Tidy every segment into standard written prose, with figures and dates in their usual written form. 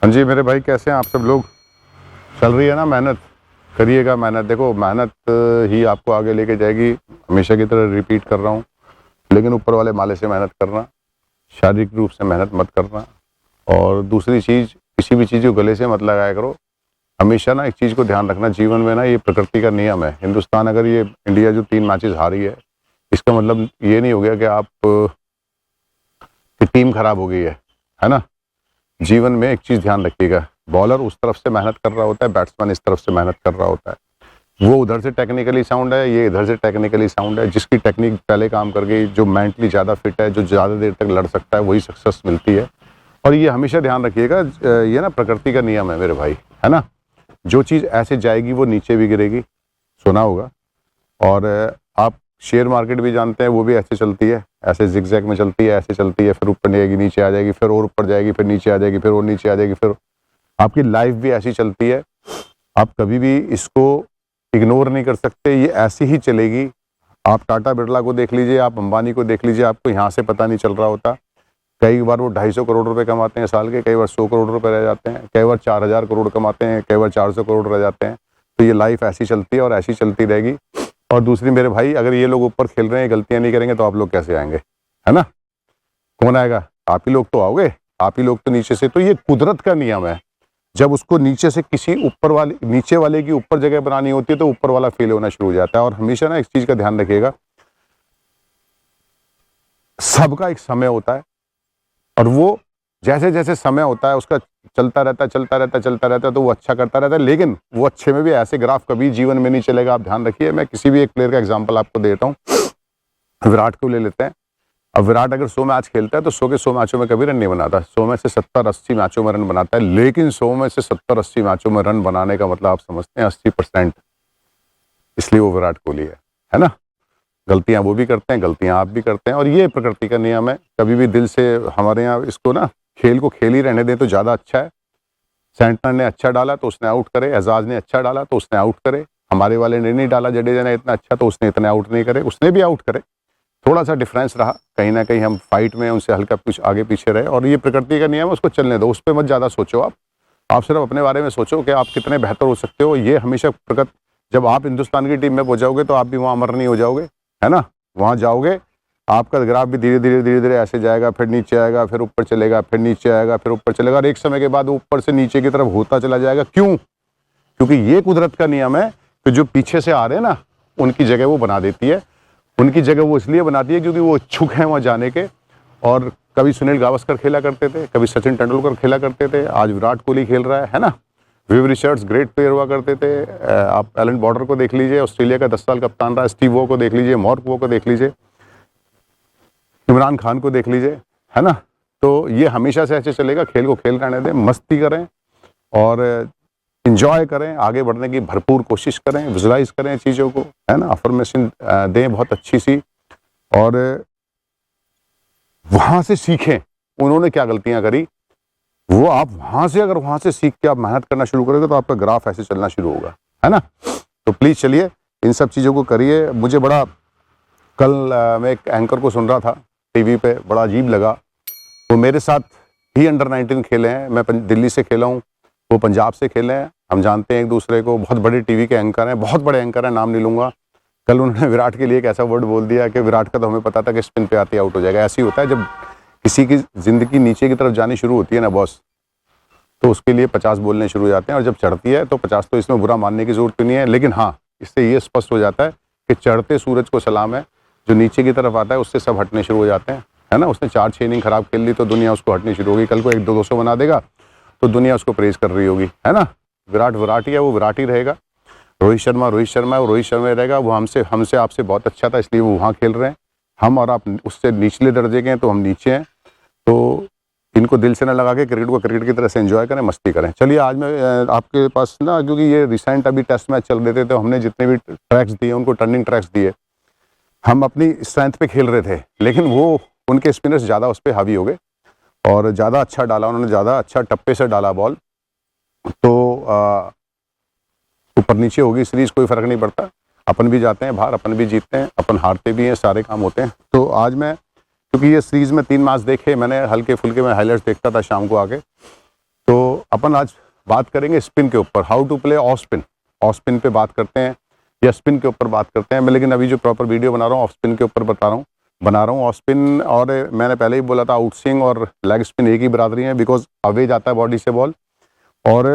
हाँ जी मेरे भाई, कैसे हैं आप सब लोग? चल रही है ना मेहनत? करिएगा मेहनत। देखो मेहनत ही आपको आगे लेके जाएगी। हमेशा की तरह रिपीट कर रहा हूँ, लेकिन ऊपर वाले माले से मेहनत करना, शारीरिक रूप से मेहनत मत करना। और दूसरी चीज़, किसी भी चीज़ को गले से मत लगाया करो। हमेशा ना एक चीज़ को ध्यान रखना जीवन में ना, ये प्रकृति का नियम है। हिंदुस्तान अगर ये इंडिया जो 3 मैचेस हारी है, इसका मतलब ये नहीं हो गया कि आप की टीम खराब हो गई है ना। जीवन में एक चीज़ ध्यान रखिएगा, बॉलर उस तरफ से मेहनत कर रहा होता है, बैट्समैन इस तरफ से मेहनत कर रहा होता है। वो उधर से टेक्निकली साउंड है, ये इधर से टेक्निकली साउंड है। जिसकी टेक्निक पहले काम कर गई, जो मेंटली ज़्यादा फिट है, जो ज़्यादा देर तक लड़ सकता है, वही सक्सेस मिलती है। और ये हमेशा ध्यान रखिएगा, ये ना प्रकृति का नियम है मेरे भाई, है ना। जो चीज़ ऐसे जाएगी वो नीचे भी गिरेगी, सुना होगा। और आप शेयर मार्केट भी जानते हैं, वो भी ऐसे चलती है, ऐसे जिगजैग में चलती है, ऐसे चलती है, फिर ऊपर जाएगी, नीचे आ जाएगी, फिर और ऊपर जाएगी, फिर नीचे आ जाएगी, फिर और नीचे आ जाएगी। फिर आपकी लाइफ भी ऐसी चलती है। आप कभी भी इसको इग्नोर नहीं कर सकते, ये ऐसी ही चलेगी। आप टाटा बिरला को देख लीजिए, आप अंबानी को देख लीजिए, आपको यहाँ से पता नहीं चल रहा होता। कई बार वो 250 करोड़ रुपए कमाते हैं साल के, कई बार 100 करोड़ रुपए रह जाते हैं, कई बार 4000 करोड़ कमाते हैं, कई बार 400 करोड़ रह जाते हैं। तो ये लाइफ ऐसी चलती है और ऐसी चलती रहेगी। और दूसरी मेरे भाई, अगर ये लोग ऊपर खेल रहे हैं, गलतियां नहीं करेंगे, तो आप लोग कैसे आएंगे, है ना। कौन आएगा? आप ही लोग तो आओगे, आप ही लोग तो नीचे से। तो ये कुदरत का नियम है। जब उसको नीचे से किसी ऊपर वाले, नीचे वाले की ऊपर जगह बनानी होती है, तो ऊपर वाला फेल होना शुरू हो जाता है। और हमेशा ना इस चीज का ध्यान रखिएगा, सबका एक समय होता है, और वो जैसे जैसे समय होता है उसका चलता रहता है, चलता रहता है, चलता रहता है, तो वो अच्छा करता रहता है। लेकिन वो अच्छे में भी ऐसे ग्राफ कभी जीवन में नहीं चलेगा, आप ध्यान रखिए। मैं किसी भी एक प्लेयर का एग्जांपल आपको देता हूँ, विराट को ले लेते हैं। अब विराट अगर 100 मैच खेलता है, तो 100 के 100 मैचों में कभी रन नहीं बनाता। 100 में से 70-80 मैचों में रन बनाता है। लेकिन 100 में से 70-80 मैचों में रन बनाने का मतलब आप समझते हैं 80%। इसलिए वो विराट कोहली है ना। गलतियां वो भी करते हैं, गलतियां आप भी करते हैं, और ये प्रकृति का नियम है। कभी भी दिल से हमारे यहाँ इसको ना, खेल को खेल ही रहने दें तो ज़्यादा अच्छा है। सेंटनर ने अच्छा डाला तो उसने आउट करे, एजाज ने अच्छा डाला तो उसने आउट करे, हमारे वाले ने नहीं डाला, जडेजा ने इतना अच्छा, तो उसने इतने आउट नहीं करे, उसने भी आउट करे। थोड़ा सा डिफरेंस रहा, कहीं ना कहीं हम फाइट में उनसे हल्का कुछ आगे पीछे रहे। और ये प्रकृति का नियम है, उसको चलने दो, उस पर मत ज़्यादा सोचो। आप सिर्फ अपने बारे में सोचो कि आप कितने बेहतर हो सकते हो। ये हमेशा प्रकृति, जब आप हिंदुस्तान की टीम में पहुंच जाओगे, तो आप भी वहाँ अमर नहीं हो जाओगे, है ना। वहाँ जाओगे, आपका ग्राफ भी धीरे धीरे धीरे धीरे ऐसे जाएगा, फिर नीचे आएगा, फिर ऊपर चलेगा, फिर नीचे आएगा, फिर ऊपर चलेगा, और एक समय के बाद ऊपर से नीचे की तरफ होता चला जाएगा। क्यों? क्योंकि ये कुदरत का नियम है कि जो पीछे से आ रहे हैं ना, उनकी जगह वो बना देती है। उनकी जगह वो इसलिए बनाती है क्योंकि वो इच्छुक हैं वहाँ जाने के। और कभी सुनील गावस्कर खेला करते थे, कभी सचिन तेंदुलकर खेला करते थे, आज विराट कोहली खेल रहा है ना। विव रिचर्ड्स ग्रेट प्लेयर हुआ करते थे। आप एलन बॉर्डर को देख लीजिए, ऑस्ट्रेलिया का 10 साल कप्तान रहा। स्टीव वो को देख लीजिए, मॉर्क वो को देख लीजिए, इमरान खान को देख लीजिए, है ना। तो ये हमेशा से ऐसे चलेगा। खेल को खेल रहने दें, मस्ती करें और इंजॉय करें, आगे बढ़ने की भरपूर कोशिश करें, विजुलाइज करें चीज़ों को, है ना। अफर्मेशन दें बहुत अच्छी सी, और वहाँ से सीखें उन्होंने क्या गलतियाँ करी। वो आप वहाँ से, अगर वहाँ से सीख के आप मेहनत करना शुरू करोगे, तो आपका ग्राफ ऐसे चलना शुरू होगा, है ना। तो प्लीज़ चलिए, इन सब चीज़ों को करिए। मुझे बड़ा, कल मैं एक एंकर को सुन रहा था टीवी पे, बड़ा अजीब लगा। वो मेरे साथ ही अंडर-19 खेले हैं, मैं दिल्ली से खेला हूँ, वो पंजाब से खेले हैं, हम जानते हैं एक दूसरे को। बहुत बड़े टीवी के एंकर हैं, बहुत बड़े एंकर हैं, नाम नहीं लूँगा। कल उन्होंने विराट के लिए एक ऐसा वर्ड बोल दिया कि विराट का तो हमें पता था कि स्पिन पे आते ही आउट हो जाएगा। ऐसे ही होता है, जब किसी की ज़िंदगी नीचे की तरफ जानी शुरू होती है ना बॉस, तो उसके लिए 50 बोलने शुरू हो जाते हैं। और जब चढ़ती है तो 50 तो इसमें बुरा मानने की ज़रूरत नहीं है। लेकिन हाँ, इससे ये स्पष्ट हो जाता है कि चढ़ते सूरज को सलाम है, जो नीचे की तरफ आता है उससे सब हटने शुरू हो जाते हैं, है ना। उसने 4-6 इनिंग खराब खेल ली तो दुनिया उसको हटनी शुरू होगी। कल को 1-200 बना देगा तो दुनिया उसको प्रेज कर रही होगी, है ना। विराट विराट ही है, वो विराट ही रहेगा। रोहित शर्मा है, वो रोहित शर्मा ही रहेगा। वो हमसे आपसे बहुत अच्छा था, इसलिए वो वहाँ खेल रहे हैं। हम और आप उससे निचले दर्जे के हैं, तो हम नीचे हैं। तो इनको दिल से ना लगा के क्रिकेट को क्रिकेट की तरह से एंजॉय करें, मस्ती करें। चलिए, आज मैं आपके पास ना, क्योंकि ये रिसेंट अभी टेस्ट मैच चल रहे थे, तो हमने जितने भी ट्रैक्स दिए उनको टर्निंग ट्रैक्स दिए। हम अपनी स्ट्रेंथ पे खेल रहे थे, लेकिन वो उनके स्पिनर्स ज़्यादा उस पर हावी हो गए और ज़्यादा अच्छा डाला उन्होंने, ज़्यादा अच्छा टप्पे से डाला बॉल। तो ऊपर नीचे होगी सीरीज, कोई फ़र्क नहीं पड़ता। अपन भी जाते हैं बाहर, अपन भी जीतते हैं, अपन हारते भी हैं, सारे काम होते हैं। तो आज मैं, क्योंकि ये सीरीज़ में 3 मैच देखे मैंने, हल्के फुल्के में हाईलाइट्स देखता था शाम को आके, तो अपन आज बात करेंगे स्पिन के ऊपर, how to play off spin. Off spin पे बात करते हैं या स्पिन के ऊपर बात करते हैं। मैं लेकिन अभी जो प्रॉपर वीडियो बना रहा हूँ ऑफ स्पिन के ऊपर बना रहा हूँ ऑफ स्पिन। और मैंने पहले ही बोला था आउट स्विंग और लेग स्पिन एक ही बराबरी है, बिकॉज अवे जाता है बॉडी से बॉल। और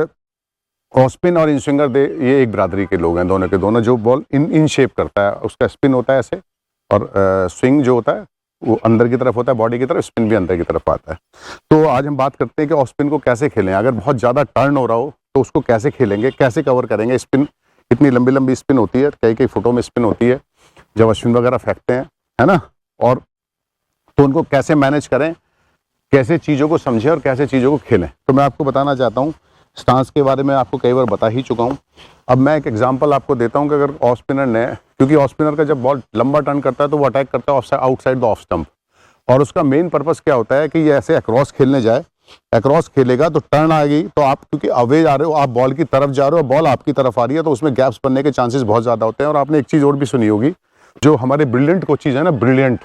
ऑफ स्पिन और इन स्विंगर ये एक बरादरी के लोग हैं, दोनों के दोनों। जो बॉल इन शेप करता है उसका स्पिन होता है ऐसे, और स्विंग जो होता है वो अंदर की तरफ होता है बॉडी की तरफ, स्पिन भी अंदर की तरफ आता है। तो आज हम बात करते हैं कि ऑफ स्पिन को कैसे खेलें। अगर बहुत ज़्यादा टर्न हो रहा हो तो उसको कैसे खेलेंगे, कैसे कवर करेंगे। स्पिन इतनी लंबी लंबी स्पिन होती है, कई कई फुटों में स्पिन होती है जब अश्विन वगैरह फेंकते हैं, है ना। और तो उनको कैसे मैनेज करें, कैसे चीज़ों को समझें और कैसे चीज़ों को खेलें। तो मैं आपको बताना चाहता हूँ, स्टांस के बारे में आपको कई बार बता ही चुका हूँ। अब मैं एक एग्जांपल आपको देता हूँ कि अगर ऑफ स्पिनर ने, क्योंकि ऑफ स्पिनर का जब बॉल लंबा टर्न करता है तो वो अटैक करता है आउटसाइड द ऑफ स्टंप। और उसका मेन पर्पस क्या होता है कि ये ऐसे अक्रॉस खेलने जाए, अक्रॉस खेलेगा तो टर्न आएगी, तो आप क्योंकि अवे जा रहे हो, आप बॉल की तरफ जा रहे हो, बॉल आपकी तरफ आ रही है, तो उसमें गैप्स बनने के चांसेस बहुत ज़्यादा होते हैं। और आपने एक चीज़ और भी सुनी होगी, जो हमारे ब्रिलियंट कोचेज है ना, ब्रिलियंट,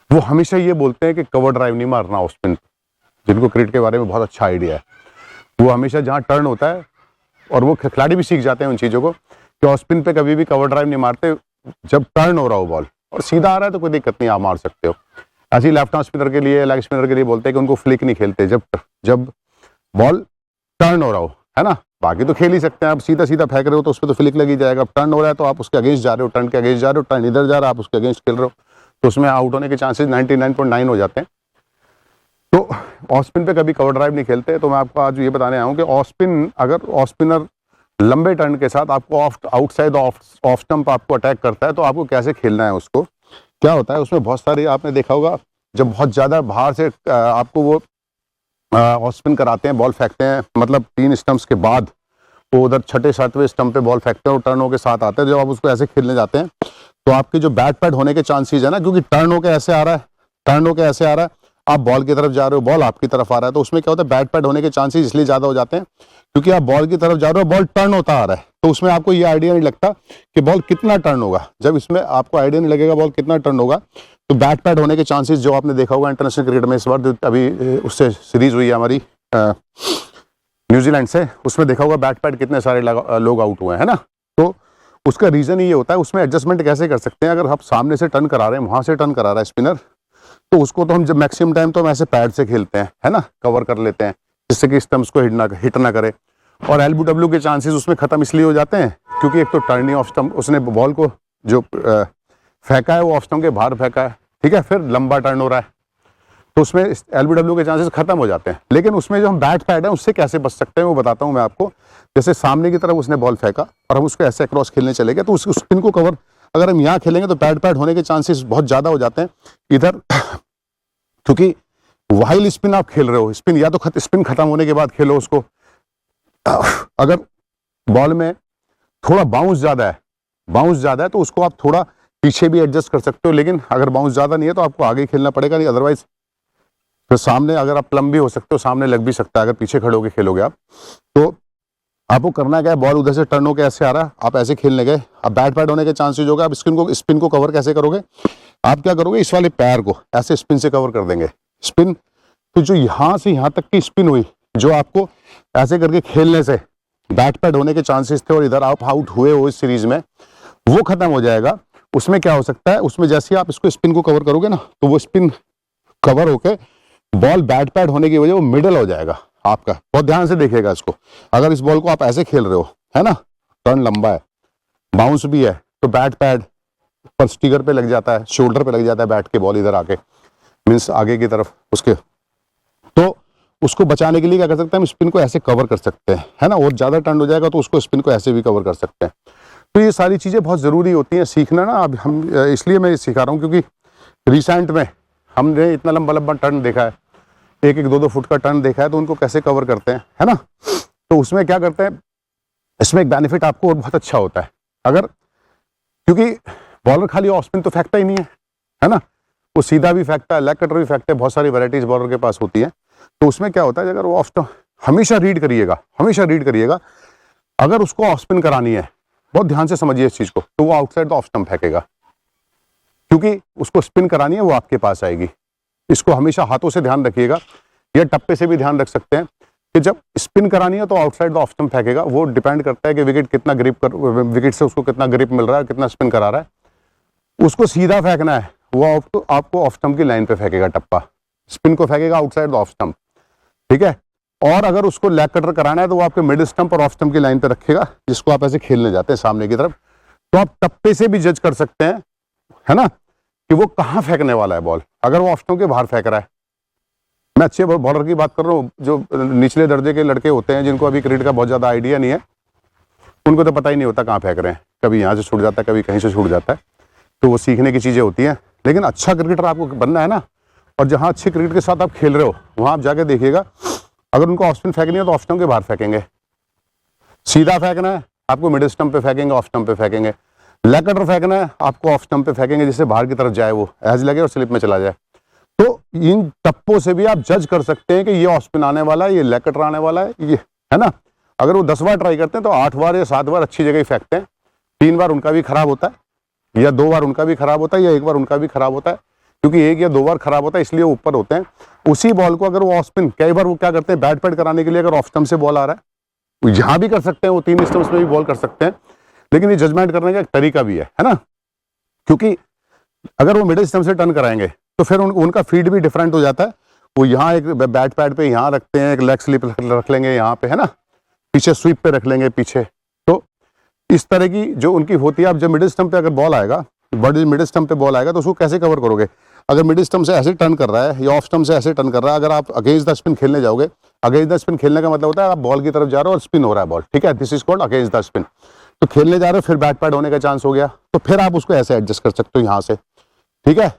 वो हमेशा ये बोलते हैं कि कवर ड्राइव नहीं मारना ऑफ स्पिन। जिनको क्रिकेट के बारे में बहुत अच्छा आइडिया है, वो हमेशा जहाँ टर्न होता है, और वो खिलाड़ी भी सीख जाते हैं उन चीज़ों को, कि ऑफ स्पिन पे कभी भी कवर ड्राइव नहीं मारते जब टर्न हो रहा हो बॉल। और सीधा आ रहा है तो कोई दिक्कत नहीं, आप मार सकते हो। ऐसे ही लेफ्ट आर्म स्पिनर के लिए, लेग स्पिनर के लिए बोलते हैं कि उनको फ्लिक नहीं खेलते जब बॉल टर्न हो रहा हो, है ना। बाकी तो खेल ही सकते हैं, आप सीधा सीधा फेंक रहे हो तो उस पर तो फ्लिक लगी जाएगा। अब टर्न हो रहा है तो आप उसके अगेंस्ट जा रहे हो, टर्न के अगेंस्ट जा रहे हो, टर्न इधर जा रहा है, आप उसके अगेंस्ट खेल रहे हो, तो उसमें आउट होने के चांसेस 99.9 हो जाते हैं। तो ऑफ स्पिन पे कभी कवर ड्राइव नहीं खेलते। तो मैं आपको आज ये बताने आया हूँ कि ऑफ स्पिन, अगर ऑफ स्पिनर लंबे टर्न के साथ आपको आउटसाइड ऑफ स्टंप आपको अटैक करता है, तो आपको कैसे खेलना है। उसको क्या होता है, उसमें बहुत सारी, आपने देखा होगा, जब बहुत ज़्यादा बाहर से आपको वो ऑफ स्पिन कराते हैं, बॉल फेंकते हैं, मतलब 3 स्टंप्स के बाद वो उधर 6-7वें स्टंप पे बॉल फेंकते हैं और टर्न होकर साथ आते हैं। जब आप उसको ऐसे खेलने जाते हैं तो आपके जो बैट पैड होने के चांसेस है ना, क्योंकि टर्न होकर ऐसे आ रहा है, आप बॉल की तरफ जा रहे हो, बॉल आपकी तरफ आ रहा है, तो उसमें क्या होता है, बैट पैड होने के चांसेस इसलिए ज़्यादा हो जाते हैं क्योंकि आप बॉल की तरफ जा रहे हो, बॉल टर्न होता आ रहा है, तो उसमें आपको ये आइडिया नहीं लगता कि बॉल कितना टर्न होगा। जब इसमें आपको आइडिया नहीं लगेगा बॉल कितना टर्न होगा, तो बैट पैड होने के चांसेस, जो आपने देखा होगा इंटरनेशनल क्रिकेट में इस बार अभी उससे सीरीज हुई है हमारी न्यूजीलैंड से, उसमें देखा होगा बैट पैड कितने सारे लोग आउट हुए हैं, है ना। तो उसका रीज़न ये होता है, उसमें एडजस्टमेंट कैसे कर सकते हैं। अगर आप सामने से टर्न करा रहे हैं, वहाँ से टर्न करा रहा है स्पिनर, तो उसको तो हम जब मैक्सिमम टाइम तो हम ऐसे पैड से खेलते हैं, है ना, कवर कर लेते हैं जिससे कि स्टंप्स को हिट ना करे। और एलबीडब्ल्यू के चांसेस उसमें ख़त्म इसलिए हो जाते हैं क्योंकि एक तो टर्निंग ऑफ स्टंप, उसने बॉल को जो फेंका है वो ऑफ स्टंप के बाहर फेंका है, ठीक है, फिर लंबा टर्न हो रहा है, तो उसमें एलबीडब्ल्यू के चांसेस खत्म हो जाते हैं। लेकिन उसमें जो हम बैट पैड है उससे कैसे बच सकते हैं वो बताता हूँ मैं आपको। जैसे सामने की तरफ उसने बॉल फेंका और हम उसको ऐसे क्रॉस खेलने चले गए, तो उस स्पिन को कवर अगर हम यहाँ खेलेंगे तो बैट पैड होने के चांसेस बहुत ज़्यादा हो जाते हैं इधर, क्योंकि वाइल स्पिन आप खेल रहे हो, स्पिन या तो स्पिन खत्म होने के बाद खेलो उसको। अगर बॉल में थोड़ा बाउंस ज़्यादा है तो उसको आप थोड़ा पीछे भी एडजस्ट कर सकते हो, लेकिन अगर बाउंस ज़्यादा नहीं है तो आपको आगे खेलना पड़ेगा, नहीं अदरवाइज तो सामने अगर आप प्लम भी हो सकते हो, सामने लग भी सकता है अगर पीछे खड़े होकर खेलोगे आप। तो आपको करना क्या है, बॉल उधर से टर्न होकर ऐसे आ रहा है, आप ऐसे खेलने गए, अब बैट पैड होने के चांसेस होगा। आप स्पिन को कवर कैसे करोगे, आप क्या करोगे, इस वाले पैर को ऐसे स्पिन से कवर कर देंगे। स्पिन तो जो यहाँ से यहाँ तक की स्पिन हुई, जो आपको ऐसे करके खेलने से बैट पैड होने के चांसेस थे और इधर आप आउट हुए हो इस सीरीज में, वो खत्म हो जाएगा। उसमें क्या हो सकता है, उसमें जैसे आप इसको स्पिन को कवर करोगे ना, तो वो स्पिन कवर होके बॉल बैट पैड होने की वजह वो मिडल हो जाएगा आपका। बहुत ध्यान से देखिएगा इसको। अगर इस बॉल को आप ऐसे खेल रहे हो, है ना, टर्न लंबा है, बाउंस भी है, तो बैट पैड पर स्टिकर पे लग जाता है, शोल्डर पे लग जाता है बैट के, बॉल इधर आके मीन्स आगे की तरफ उसके। तो उसको बचाने के लिए क्या कर सकते हैं, हम स्पिन को ऐसे कवर कर सकते हैं, है ना। और ज़्यादा टर्न हो जाएगा तो उसको स्पिन को ऐसे भी कवर कर सकते हैं। तो ये सारी चीज़ें बहुत ज़रूरी होती हैं सीखना ना। अब हम इसलिए मैं सिखा रहा हूँ क्योंकि रिसेंट में हमने इतना लंबा लंबा टर्न देखा है, 1-1, 2-2 फुट का टर्न देखा है, तो उनको कैसे कवर करते हैं, है ना। तो उसमें क्या करते हैं, इसमें एक बेनिफिट आपको और बहुत अच्छा होता है, अगर, क्योंकि बॉलर खाली ऑफ स्पिन तो फेंकता ही नहीं है ना, वो सीधा भी फेंकता है, लेग कटर भी फेंकता है, बहुत सारी वैरायटीज बॉलर के पास होती है। तो उसमें क्या होता है, अगर वो ऑफ स्टंप, हमेशा रीड करिएगा, अगर उसको ऑफ स्पिन करानी है, बहुत ध्यान से समझिए इस चीज को, तो वो आउटसाइड द ऑफ स्टंप फेंकेगा, क्योंकि उसको स्पिन करानी है, वो आपके पास आएगी। इसको हमेशा हाथों से ध्यान रखिएगा, या टप्पे से भी ध्यान रख सकते हैं। कि जब स्पिन करानी है तो आउटसाइड द ऑफ स्टंप फेंकेगा। वो डिपेंड करता है कि विकेट कितना ग्रिप विकेट से उसको कितना ग्रिप मिल रहा है, कितना स्पिन करा रहा है। उसको सीधा फेंकना है, वो आपको ऑफ स्टंप की लाइन पे फेंकेगा टप्पा, स्पिन को फेंकेगा आउटसाइड द ऑफ स्टंप, ठीक है। और अगर उसको लेग कटर कराना है तो वो आपके मिड स्टंप और ऑफ स्टंप की लाइन पे रखेगा, जिसको आप ऐसे खेलने जाते हैं सामने की तरफ। तो आप टप्पे से भी जज कर सकते हैं, है ना, कि वो कहाँ फेंकने वाला है बॉल। अगर वो ऑफ स्टंप के बाहर फेंक रहा है, मैं अच्छे बॉलर की बात कर रहा हूँ, जो निचले दर्जे के लड़के होते हैं जिनको अभी क्रिकेट का बहुत ज्यादा आइडिया नहीं है, उनको तो पता ही नहीं होता कहाँ फेंक रहे हैं, कभी यहाँ से छूट जाता है, कभी कहीं से छूट जाता है। तो वो सीखने की चीजें होती हैं। लेकिन अच्छा क्रिकेटर आपको बनना है ना, और जहाँ अच्छे क्रिकेट के साथ आप खेल रहे हो वहां आप जाके देखिएगा, अगर उनको ऑफ स्पिन फेंकनी है तो ऑफ स्टंप के बाहर फेंकेंगे। सीधा फेंकना है आपको मिडिल स्टंप पे फेंकेंगे, ऑफ स्टंप पे फेंकेंगे। लेग कटर फेंकना है आपको ऑफ स्टंप पे फेंकेंगे, जिससे बाहर की तरफ जाए, वो एज लगे और स्लिप में चला जाए। तो इन टप्पों से भी आप जज कर सकते हैं कि ये ऑफ स्पिन आने वाला है, ये लेग कटर आने वाला है, ये, है ना। अगर वो 10 बार ट्राई करते हैं तो 8 बार या 7 बार अच्छी जगह ही फेंकते हैं, 3 बार उनका भी खराब होता है, या 2 बार उनका भी खराब होता है, या 1 बार उनका भी खराब होता है। क्योंकि 1 या 2 बार खराब होता है इसलिए वो ऊपर होते हैं। उसी बॉल को अगर वो ऑफ स्पिन, कई बार वो क्या करते हैं, बैट पैड कराने के लिए अगर ऑफ स्टंप से बॉल आ रहा है, यहां भी कर सकते हैं, वो 3 स्टंप्स में भी बॉल कर सकते हैं। लेकिन ये जजमेंट करने का एक तरीका भी है ना। क्योंकि अगर वो मिडिल स्टंप से टर्न कराएंगे तो फिर उनका फीड भी डिफरेंट हो जाता है। वो यहाँ एक बैट पैड पे यहाँ रखते हैं, एक लेग स्लिप रख लेंगे यहाँ पे, है ना, पीछे स्वीप पे रख लेंगे पीछे। तो इस तरह की जो उनकी होती है, अब जब मिडिल स्टंप पे अगर बॉल आएगा, बॉडी मिडिल स्टंप पे बॉल आएगा तो उसको कैसे कवर करोगे। अगर मिडिल स्टंप से ऐसे टर्न कर रहा है या ऑफ स्टंप से ऐसे टर्न कर रहा है, अगर आप अगेंस्ट द स्पिन खेलने जाओगे, अगेंस्ट द स्पिन खेलने का मतलब होता है आप बॉल की तरफ जा रहे हो और स्पिन हो रहा है बॉल, ठीक है, this is called against the spin. तो खेलने जा रहे हो, फिर बैट पैड होने का चांस हो गया, तो फिर आप उसको ऐसे एडजस्ट कर सकते हो यहाँ से, ठीक है।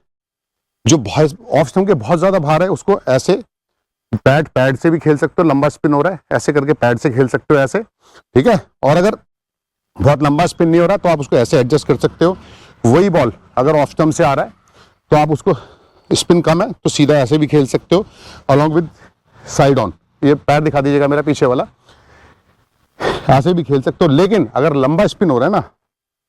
जो ऑफ स्टंप के बहुत ज्यादा भार है उसको ऐसे बैट पैड से भी खेल सकते हो, लंबा स्पिन हो रहा है ऐसे करके पैड से खेल सकते हो ऐसे, ठीक है। और अगर बहुत लंबा स्पिन नहीं हो रहा तो आप उसको ऐसे एडजस्ट कर सकते हो। वही बॉल अगर ऑफ स्टंप से आ रहा है तो आप उसको, स्पिन कम है तो सीधा ऐसे भी खेल सकते हो, अलॉन्ग विद साइड ऑन। ये पैर दिखा दीजिएगा मेरा पीछे वाला, ऐसे भी खेल सकते हो। लेकिन अगर लंबा स्पिन हो रहा है ना,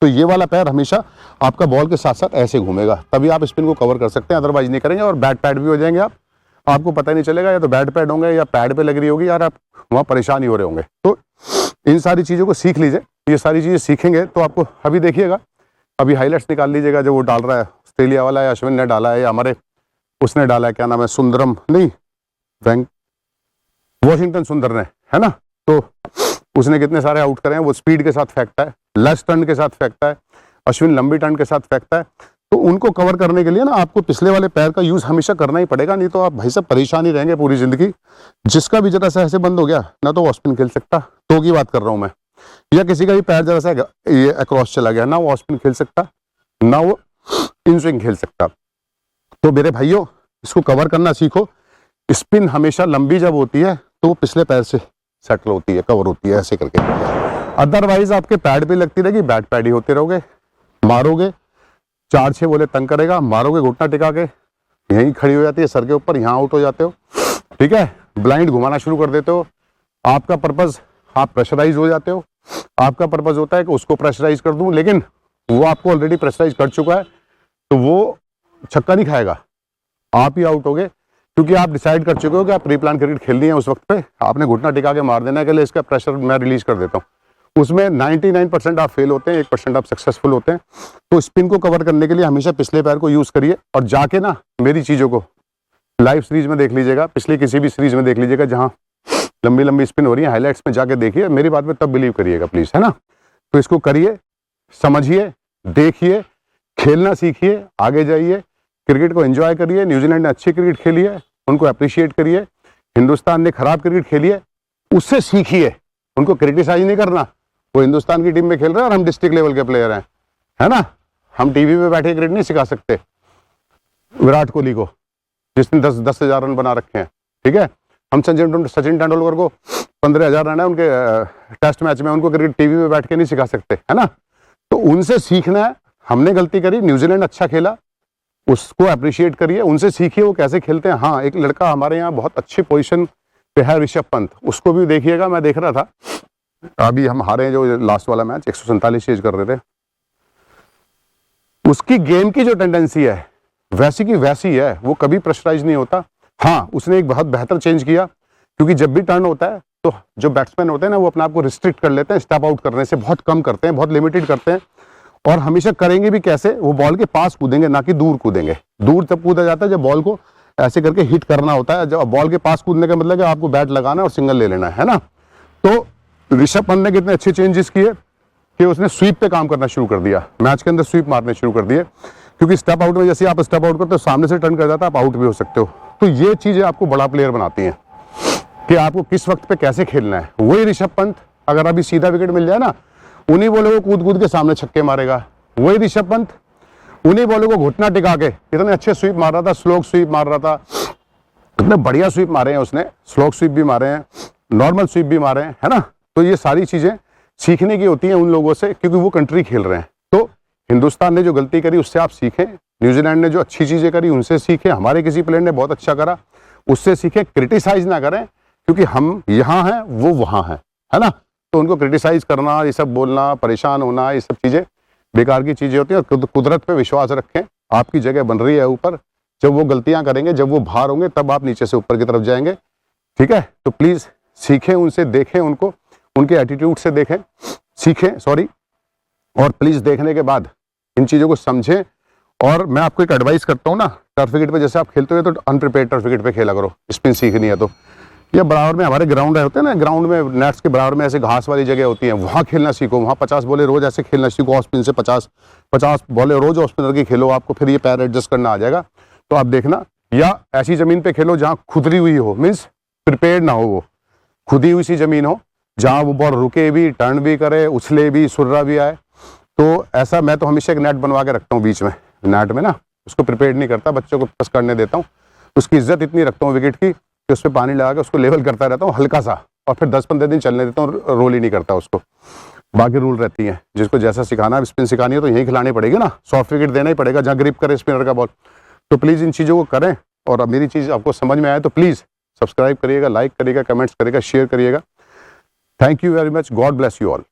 तो ये वाला पैर हमेशा आपका बॉल के साथ साथ ऐसे घूमेगा, तभी आप स्पिन को कवर कर सकते हैं, अदरवाइज नहीं करेंगे और बैट पैड भी हो जाएंगे आपको पता ही नहीं चलेगा, या तो बैट पैड होंगे या पैड पे लग रही होगी, यार आप वहाँ परेशान ही हो रहे होंगे। तो इन सारी चीज़ों को सीख लीजिए, ये सारी चीज़ें सीखेंगे तो आपको, अभी देखिएगा, अभी हाईलाइट्स निकाल लीजिएगा, जो वो डाल रहा है ऑस्ट्रेलिया वाला है, अश्विन ने डाला है, या हमारे उसने डाला है, क्या नाम है, सुंदरम नहीं वॉशिंगटन सुंदर ने, है ना। तो उसने कितने सारे आउट करे हैं, वो स्पीड के साथ फेंकता है, लेस टर्न के साथ फेंकता है, अश्विन लंबी टर्न के साथ फेंकता है। तो उनको कवर करने के लिए ना आपको पिछले वाले पैर का यूज हमेशा करना ही पड़ेगा, नहीं तो आप भाई साहब परेशान ही रहेंगे पूरी जिंदगी। जिसका भी जरा सा ऐसे बंद हो गया ना, तो वो स्पिन खेल सकता, तो की बात कर रहा हूं मैं, या किसी का भी पैर जरा सा ये अक्रॉस चला गया ना, वो स्पिन खेल सकता ना, वो इन स्विंग खेल सकता। तो मेरे भाइयों, इसको कवर करना सीखो। स्पिन हमेशा लंबी जब होती है तो वो पिछले पैर से सेटल होती है, कवर होती है ऐसे करके, अदरवाइज आपके पैड पे लगती रहेगी, बैट पैड ही होते रहोगे, मारोगे 4-6 बोले तंग करेगा, मारोगे घुटना टिका के, यहीं खड़ी हो जाती है सर के ऊपर, यहाँ आउट हो जाते हो, ठीक है। ब्लाइंड घुमाना शुरू कर देते हो, आपका पर्पज, आप प्रेशराइज हो जाते हो, आपका पर्पज होता है कि उसको प्रेशराइज कर दूं, लेकिन वो आपको ऑलरेडी प्रेशराइज कर चुका है, तो वो छक्का नहीं खाएगा, आप ही आउट होगे, क्योंकि आप डिसाइड कर चुके हो कि आप प्री प्लान क्रिकेट खेलनी है। उस वक्त पे आपने घुटना टिका के मार देना है कि इसका प्रेशर मैं रिलीज कर देता हूँ। उसमें 99% आप फेल होते हैं, 1% आप सक्सेसफुल होते हैं। तो स्पिन को कवर करने के लिए हमेशा पिछले पैर को यूज करिए, और जाके ना मेरी चीजों को लाइव सीरीज में देख लीजिएगा, पिछली किसी भी सीरीज में देख लीजिएगा जहां लंबी लंबी स्पिन हो रही है, हाईलाइट्स में जाके देखिए, मेरी बात में तब बिलीव करिएगा प्लीज, है ना। तो इसको करिए, समझिए, देखिए, खेलना सीखिए, आगे जाइए, क्रिकेट को एंजॉय करिए। न्यूजीलैंड ने अच्छी क्रिकेट खेली है, उनको अप्रिशिएट करिए। हिंदुस्तान ने खराब क्रिकेट खेली है, उससे सीखिए, उनको क्रिटिसाइज नहीं करना। वो हिंदुस्तान की टीम में खेल रहे हैं और हम डिस्ट्रिक्ट लेवल के प्लेयर हैं, है ना। हम टीवी पे बैठे क्रिकेट नहीं सिखा सकते विराट कोहली को, जिसने 10,000 रन बना रखे हैं, ठीक है। हम सचिन तेंदुलकर को 15,000 रन है उनके टेस्ट मैच में, उनको क्रिकेट टीवी पे बैठ के नहीं सिखा सकते, है ना। तो उनसे सीखना है। हमने गलती करी, न्यूजीलैंड अच्छा खेला, उसको अप्रिशिएट करिए, उनसे सीखिए वो कैसे खेलते हैं। हाँ, एक लड़का हमारे यहाँ बहुत अच्छी पोजीशन पे है, ऋषभ पंत, उसको भी देखिएगा। मैं देख रहा था, अभी हम हारे जो लास्ट वाला मैच 147 चेज कर रहे थे, उसकी गेम की जो टेंडेंसी है वैसी की वैसी है, वो कभी प्रेशराइज नहीं होता। हाँ, उसने एक बहुत बेहतर चेंज किया क्योंकि जब भी टर्न होता है तो जो बैट्समैन होते हैं ना वो अपने आप को रिस्ट्रिक्ट कर लेते हैं, स्टेप आउट करने से बहुत कम करते हैं, बहुत लिमिटेड करते हैं। और हमेशा करेंगे भी कैसे, वो बॉल के पास कूदेंगे, ना कि दूर कूदेंगे। दूर तब कूदा जाता है जब बॉल को ऐसे करके हिट करना होता है। जब बॉल के पास कूदने का मतलब है आपको बैट लगाना और सिंगल ले लेना है ना। तो ऋषभ पंत ने कितने अच्छे चेंजेस किए कि उसने स्वीप पे काम करना शुरू कर दिया, मैच के अंदर स्वीप मारने शुरू कर दिए। क्योंकि स्टेप आउट में जैसे आप स्टेप आउट करते हो सामने से टर्न कर जाता है, आप आउट भी हो सकते हो। तो ये चीजें आपको बड़ा प्लेयर बनाती हैं कि आपको किस वक्त पे कैसे खेलना है। वही ऋषभ पंत अगर अभी सीधा विकेट मिल जाए ना, उन्हीं बॉलों को कूद कूद के सामने छक्के मारेगा। वही ऋषभ पंत उन्हीं बॉलों को घुटना टिका के इतने अच्छे स्वीप मार रहा था, स्लोक स्वीप मार रहा था, इतने बढ़िया स्वीप मारे हैं उसने, स्लोक स्वीप भी मारे हैं, नॉर्मल स्वीप भी मारे हैं, है ना। तो ये सारी चीजें सीखने की होती हैं उन लोगों से, क्योंकि वो कंट्री खेल रहे हैं। तो हिंदुस्तान ने जो गलती करी उससे आप सीखें, न्यूजीलैंड ने जो अच्छी चीजें करी उनसे सीखें, हमारे किसी प्लेयर ने बहुत अच्छा करा उससे सीखें। क्रिटिसाइज ना करें, क्योंकि हम यहाँ हैं वो वहाँ हैं, है ना। तो उनको क्रिटिसाइज करना, ये सब बोलना, परेशान होना, ये सब चीजें बेकार की चीजें होती हैं। और कुदरत पे विश्वास रखें, आपकी जगह बन रही है ऊपर। जब वो गलतियां करेंगे, जब वो बाहर होंगे, तब आप नीचे से ऊपर की तरफ जाएंगे, ठीक है। तो प्लीज सीखें उनसे, देखें उनको, उनके एटीट्यूड से देखें, सीखें, सॉरी। और प्लीज देखने के बाद इन चीजों को समझें। और मैं आपको एक एडवाइस करता हूँ ना, टर्फ विकेट पे जैसे आप खेलते हो तो अनप्रिपेयर्ड टर्फ विकेट पे खेला करो, स्पिन सीखनी है तो। या बराबर में हमारे ग्राउंड होते हैं ना, ग्राउंड में नेट्स के बराबर में ऐसे घास वाली जगह होती है, वहाँ खेलना सीखो। वहाँ 50 बॉलें रोज ऐसे खेलना सीखो, ऑफ स्पिन से 50 बॉलें रोज ऑफ स्पिनर की खेलो, आपको फिर ये पैर एडजस्ट करना आ जाएगा। तो आप देखना, या ऐसी जमीन पे खेलो जहाँ खुदरी हुई हो, मीन्स प्रिपेयर्ड ना हो, वो खुदी हुई सी जमीन हो, जहाँ वो बॉल रुके भी, टर्न भी करे, उछले भी, सुर्रा भी आए। तो ऐसा मैं तो हमेशा एक नेट बनवा के रखता हूँ बीच में, नेट में ना, उसको प्रिपेयर्ड नहीं करता, बच्चों को पास करने देता हूँ। उसकी इज्जत इतनी रखता हूँ विकेट की कि उस पर पानी लगा के उसको लेवल करता रहता हूँ हल्का सा, और फिर 10-15 दिन चलने देता हूँ, रोल ही नहीं करता उसको। बाकी रूल रहती हैं, जिसको जैसा सिखाना है, स्पिन सिखानी है तो यही खिलानी पड़ेगी ना, सॉफ्ट विकेट देना ही पड़ेगा जहाँ ग्रिप करे स्पिनर का बॉल। तो प्लीज़ इन चीज़ों को करें। और अब मेरी चीज़ आपको समझ में आए तो प्लीज़ सब्सक्राइब करिएगा, लाइक करिएगा, कमेंट्स करिएगा, शेयर करिएगा। Thank you very much, God bless you all.